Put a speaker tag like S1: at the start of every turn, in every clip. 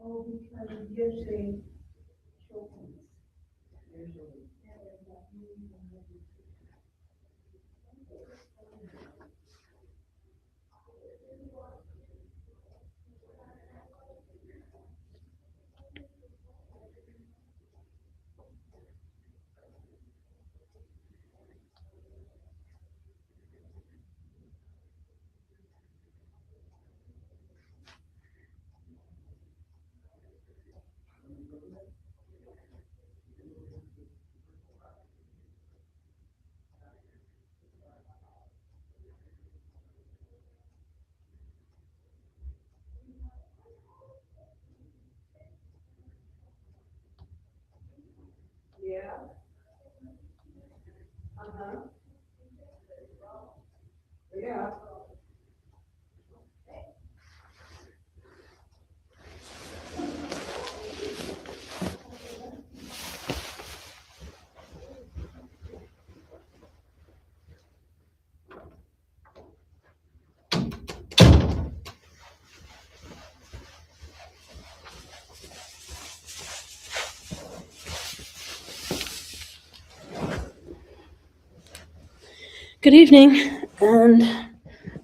S1: Oh, because usually children's. Yeah. Uh-huh. Yeah.
S2: Good evening, and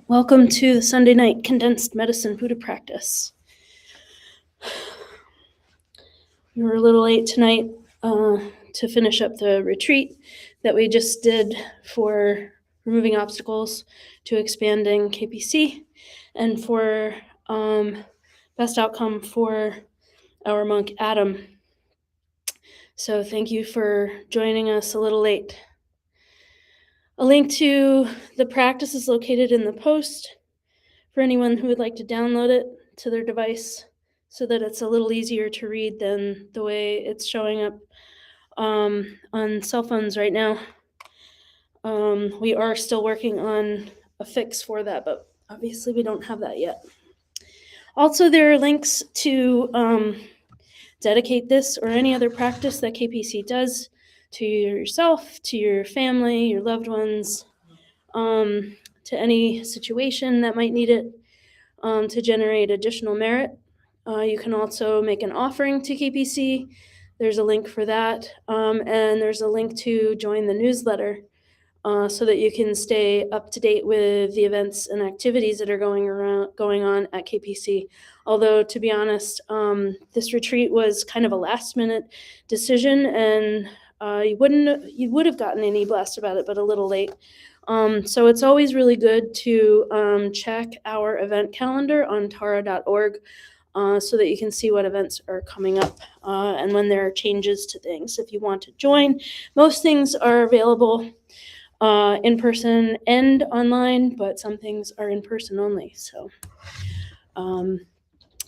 S2: welcome to the Sunday night Condensed Medicine Buddha practice. We were a little late tonight to finish up the retreat that we just did for removing obstacles to expanding KPC and for best outcome for our monk Adam. So thank you for joining us a little late. A link to the practice is located in the post for anyone who would like to download it to their device so that it's a little easier to read than the way it's showing up on cell phones right now. We are still working on a fix for that, but obviously we don't have that yet. Also, there are links to dedicate this or any other practice that KPC does to yourself, to your family, your loved ones, to any situation that might need it. To generate additional merit. You can also make an offering to KPC. There's a link for that. And there's a link to join the newsletter so that you can stay up to date with the events and activities that are going on at KPC. Although, to be honest, this retreat was kind of a last minute decision, and you would have gotten any blast about it, but a little late. So it's always really good to check our event calendar on tara.org so that you can see what events are coming up and when there are changes to things. If you want to join, most things are available in person and online, but some things are in person only. So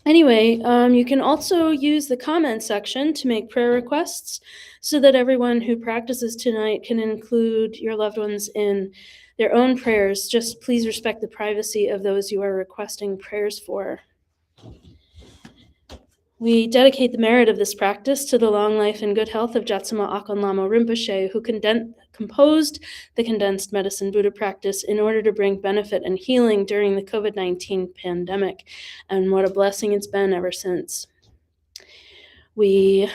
S2: anyway, you can also use the comment section to make prayer requests so that everyone who practices tonight can include your loved ones in their own prayers. Just please respect the privacy of those you are requesting prayers for. We dedicate the merit of this practice to the long life and good health of Jatsama Akon Lama Rinpoche, who composed the Condensed Medicine Buddha practice in order to bring benefit and healing during the COVID-19 pandemic, and what a blessing it's been ever since. We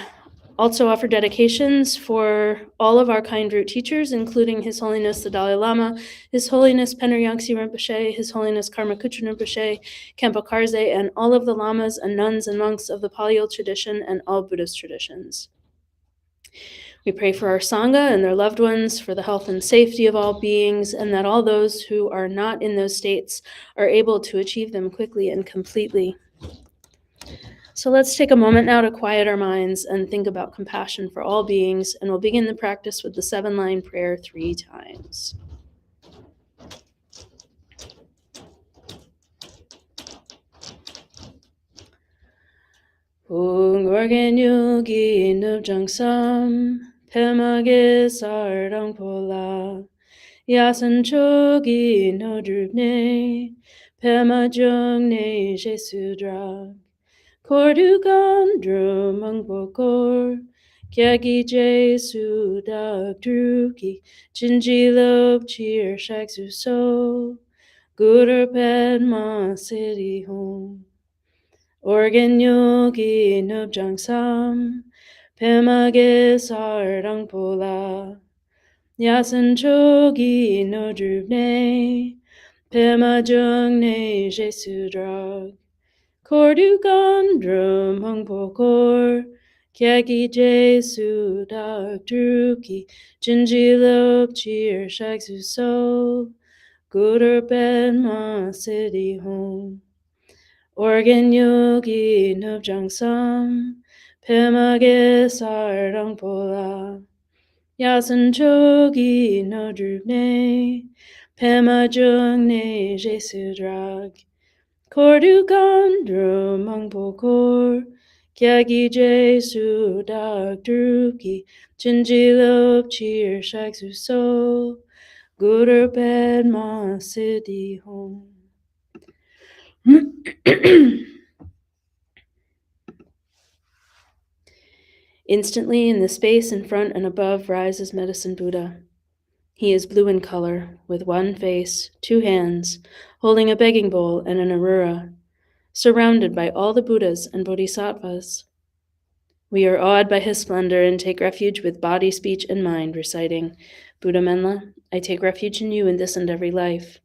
S2: also offer dedications for all of our kind root teachers, including His Holiness the Dalai Lama, His Holiness Penri Yangtze Rinpoche, His Holiness Karma Kuchen Rinpoche, Khenpo Karze, and all of the lamas and nuns and monks of the Pali tradition and all Buddhist traditions. We pray for our Sangha and their loved ones, for the health and safety of all beings, and that all those who are not in those states are able to achieve them quickly and completely. So let's take a moment now to quiet our minds and think about compassion for all beings, and we'll begin the practice with the 7-line prayer 3 times. Ungorgen yogi nubjangsam, pemage sardang pola, yasan chogi no drupne, pema jungne jesudra. Kordugan drumang bokor, kyagi jesu dak druki, jinji lob cheer shak so, Guru Padma Siddhi Hum. Organ Yogi Nubjang Sam. Pemage Sardang Pola. Yasan Chogi No Drubne. Pema Jung Ne Jesu Drag. Kordu Gandrum Hung Pokor. Kyagi Jesu Dak Druki. Jinji Lok Chir Shag Su So. Guru Padma Siddhi Hum. Organ Yogi Nubjang Sam. Pemage Sardang Pola. Yasan Chogi No Drubne. Pema Jung Ne Jesu Drag. Kordu Gandrum Hung Pokor. Kyagi Jesu Dak Druki. Jinji Lop Chir Shag Su So. Guru Padma Siddhi Hum. Instantly, in the space in front and above rises Medicine Buddha. He is blue in color, with one face, 2 hands, holding a begging bowl and an arura, surrounded by all the Buddhas and Bodhisattvas. We are awed by his splendor and take refuge with body, speech, and mind, reciting, Buddha Menla, I take refuge in you in this and every life.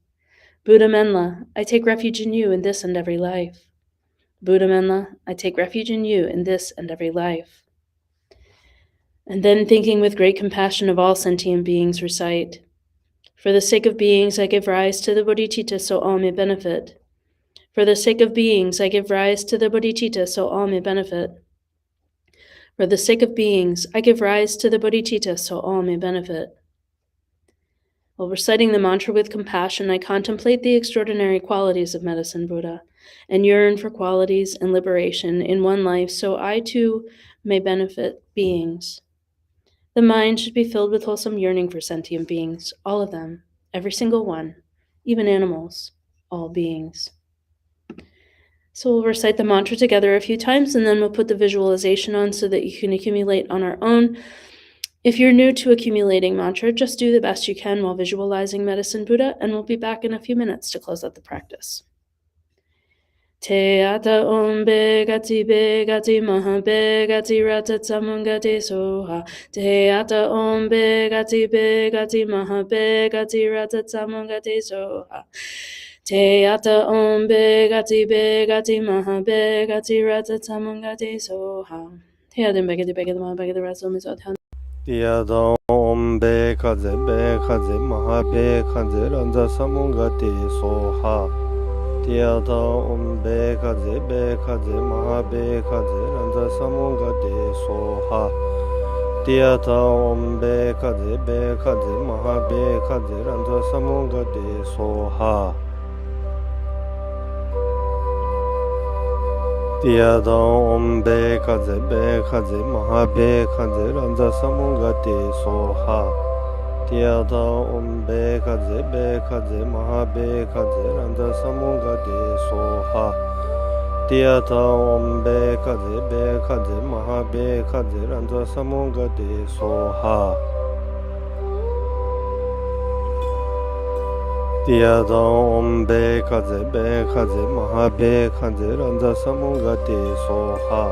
S2: Buddha Menla, I take refuge in you in this and every life. Buddha Menla, I take refuge in you in this and every life. And then, thinking with great compassion of all sentient beings, recite, for the sake of beings, I give rise to the bodhicitta so all may benefit. For the sake of beings, I give rise to the bodhicitta so all may benefit. For the sake of beings, I give rise to the bodhicitta so all may benefit. While reciting the mantra with compassion, I contemplate the extraordinary qualities of Medicine Buddha and yearn for qualities and liberation in one life so I too may benefit beings. The mind should be filled with wholesome yearning for sentient beings, all of them, every single one, even animals, all beings. So we'll recite the mantra together a few times, and then we'll put the visualization on so that you can accumulate on our own. If you're new to accumulating mantra, just do the best you can while visualizing Medicine Buddha, and we'll be back in a few minutes to close out the practice. Te ata om begati maha begati rata tamungati soha. Te ata om begati maha begati rata tamungati soha. Te ata om begati maha begati rata tamungati soha. Te ata begati maha begati rata tamungati soha.
S3: Tiyada om begati maha begati rata tamungati soha. Tiyada om begati maha begati rata tamungati soha. Tiyada om begati maha begati rata tamungati soha. Tiyada om begati maha begati rata tamungati soha. Tiyada om begati maha begati rata tamungati soha. Tiyada om begati maha begati rata tamungati soha. Tiyada om begati maha begati rata tamungati soha. Tiyada om begati maha begati rata tamungati soha.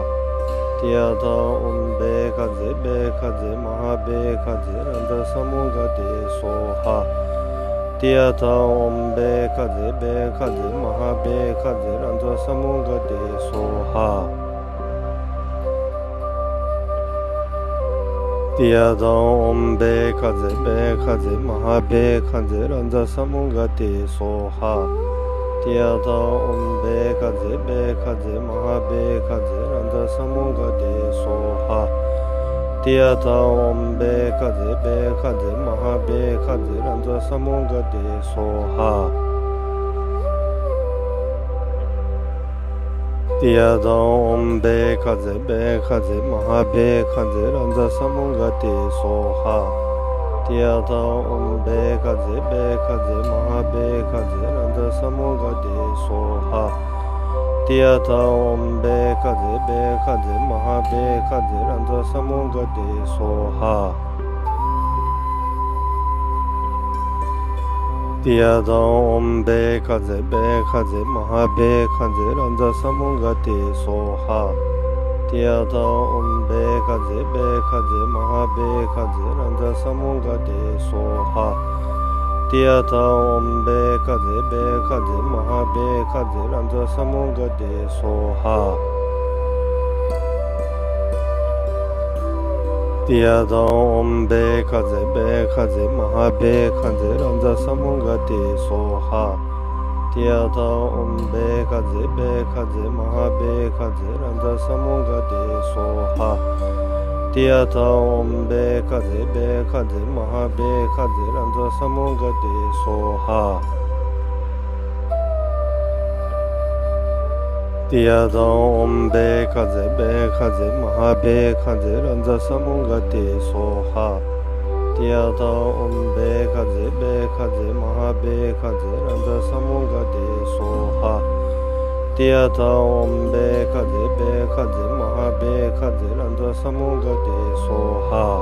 S3: Tiyada om begati maha begati rata tamungati soha. Tiyada om begati maha begati rata tamungati soha. Tiyada om begati maha begati rata tamungati soha. Tiyada om begati maha begati rata tamungati soha. Tiyada om begati maha begati rata tamungati soha. Tiyada om begati maha begati rata tamungati soha. Tiyada om begati maha begati rata tamungati soha. ティアダオンベカゼベカゼマハベカゼランザサモンガテソハティアダオンベカゼベカゼマハベカゼランザサモンガテソハティアダオンベカゼベカゼマハベカゼランザサモンガテソハティアダオンベカゼベカゼマハベカゼランザサモンガテソハティアダオンベカゼベカゼマハベカゼランザサモンガテソハティアダオンベカゼベカゼマハベカゼランザサモンガテソハティアダオンベカゼベカゼマハベカゼランザサモンガテソハティアダオンベカゼベカゼマハベカゼランザサモンガテソハティアダオンベカゼベカゼマハベカゼランザサモンガテソハ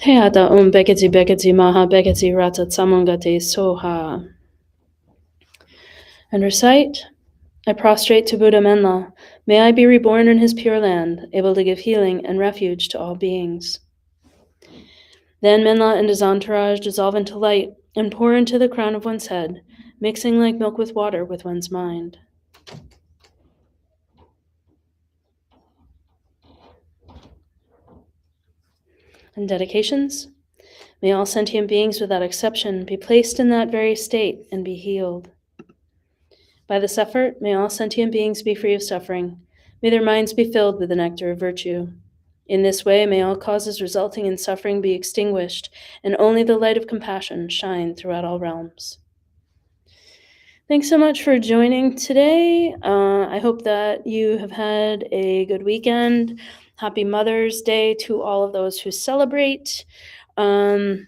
S2: Teata beketi beketi maha beketi rata tsamongate soha. And recite, I prostrate to Buddha Menla. May I be reborn in his pure land, able to give healing and refuge to all beings. Then Menla and his entourage dissolve into light and pour into the crown of one's head, mixing like milk with water with one's mind. And dedications. May all sentient beings without exception be placed in that very state and be healed. By this effort, may all sentient beings be free of suffering. May their minds be filled with the nectar of virtue. In this way, may all causes resulting in suffering be extinguished, and only the light of compassion shine throughout all realms. Thanks so much for joining today. I hope that you have had a good weekend. Happy Mother's Day to all of those who celebrate. I'm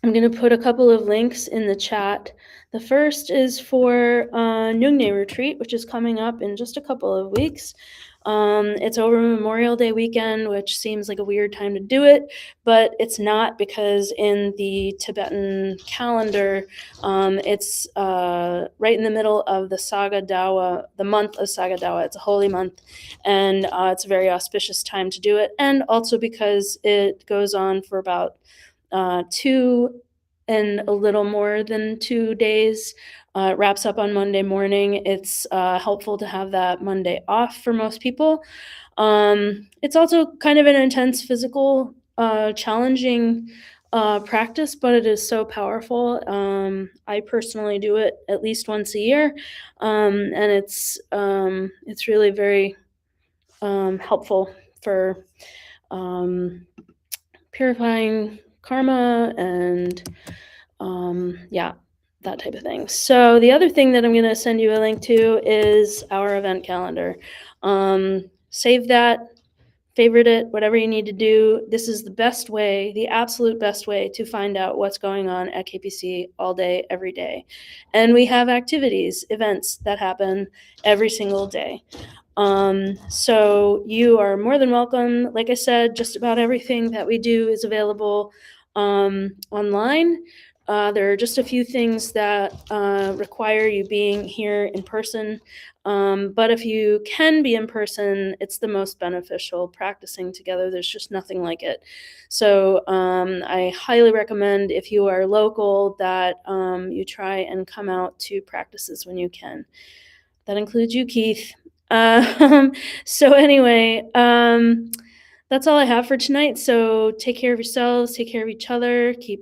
S2: going to put a couple of links in the chat. The first is for Nyungne Retreat, which is coming up in just a couple of weeks. It's over Memorial Day weekend, which seems like a weird time to do it, but it's not, because in the Tibetan calendar, it's right in the middle of the Saga Dawa, the month of Saga Dawa. It's a holy month, and it's a very auspicious time to do it, and also because it goes on for about 2 and a little more than 2 days. It wraps up on Monday morning. It's helpful to have that Monday off for most people. It's also kind of an intense physical, challenging practice, but it is so powerful. I personally do it at least once a year, and it's really very helpful for purifying karma and that type of thing. So the other thing that I'm going to send you a link to is our event calendar. Save that, favorite it, whatever you need to do. This is the best way, the absolute best way to find out what's going on at KPC all day, every day. And we have activities, events that happen every single day. So you are more than welcome. Like I said, just about everything that we do is available online. There are just a few things that require you being here in person. But if you can be in person, it's the most beneficial practicing together. There's just nothing like it. So I highly recommend, if you are local, that you try and come out to practices when you can. That includes you, Keith. So anyway, that's all I have for tonight. So take care of yourselves, take care of each other, keep